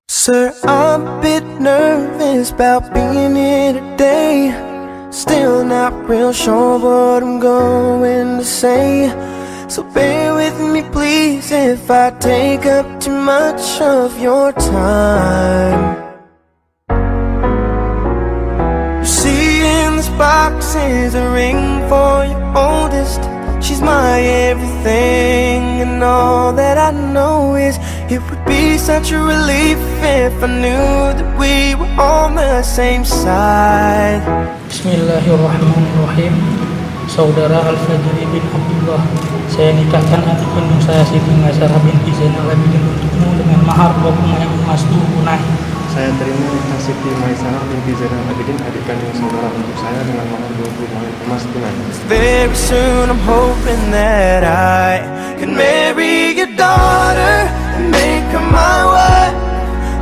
Sir, I'm a bit nervous about being here today. Still not real sure what I'm going to say. So bear with me please if I take up too much of your time. You see in this box is a ring for your oldest. She's my everything, and all that I know is it would be such a relief if I knew that we were on the same side. Bismillahirrahmanirrahim. Saudara Al-Fajri bin Abdullah, saya nikahkan adik kandung saya Siti Maisarah binti Zainal Abidin untukmu dengan mahar 20 emas tunai. Saya terima nikah Siti Maisarah binti Zainal Abidin adik kandung saudara untuk saya dengan mahar 20 emas tunai. Very soon I'm hoping that I can marry your daughter and make her my wife.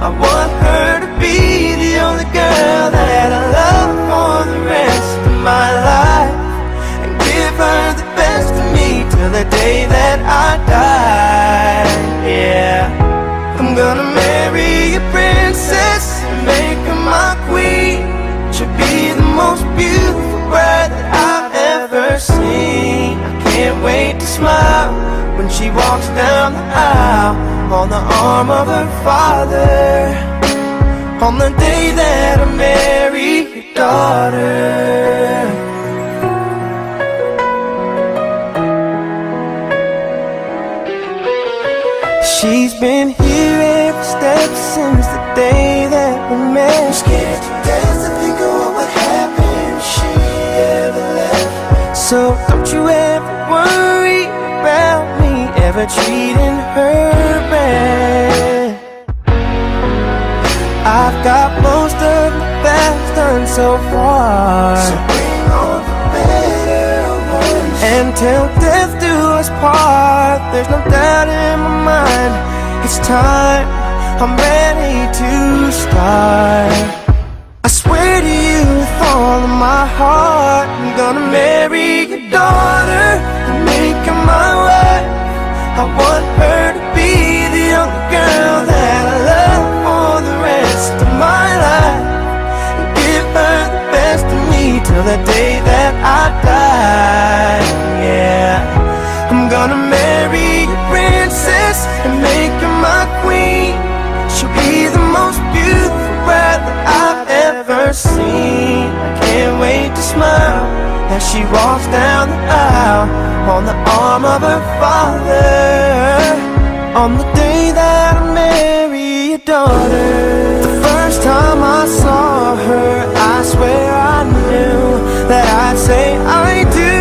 I want her to be the only girl that I love for the rest of my life, and give her the best of me till the day that I die. Yeah, I'm gonna marry a princess and make her my queen. She'll be the most beautiful bride that I've ever seen. I can't wait to smile when she walks down the aisle on the arm of her father, on the day that I marry your daughter. She's been here every step since the day that we met. I'm scared to death to think of what would happen if she ever left. So don't you ever worry about me ever treating her bad. I've got most of the best done so far, so bring all the better ones, and till death do us part. There's no doubt in my mind, it's time, I'm ready to start. I swear to you with all of my heart, I'm gonna marry your daughter and make her my wife. I want her to be the only girl that I love for the rest of my life, and give her the best of me till the day that I die. Yeah, I'm gonna marry a princess and make her my queen. She'll be the most beautiful bride that I've ever seen. I can't wait to smile as she walks down the aisle on the arm of her father, on the day that I marry your daughter. The first time I saw her, I swear I knew that I'd say I do.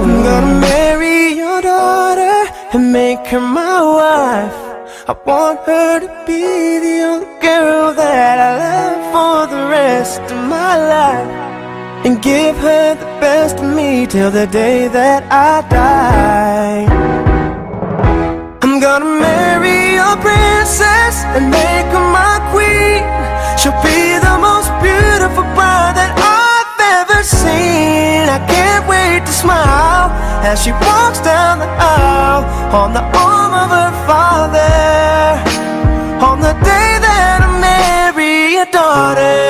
I'm gonna marry your daughter and make her my wife. I want her to be the only girl that I love for the rest of my life, and give her the best of me till the day that I die. I'm gonna marry a princess and make her my queen. She'll be the most beautiful bride that I've ever seen. I can't wait to smile as she walks down the aisle on the arm of her father, on the day that I marry your daughter.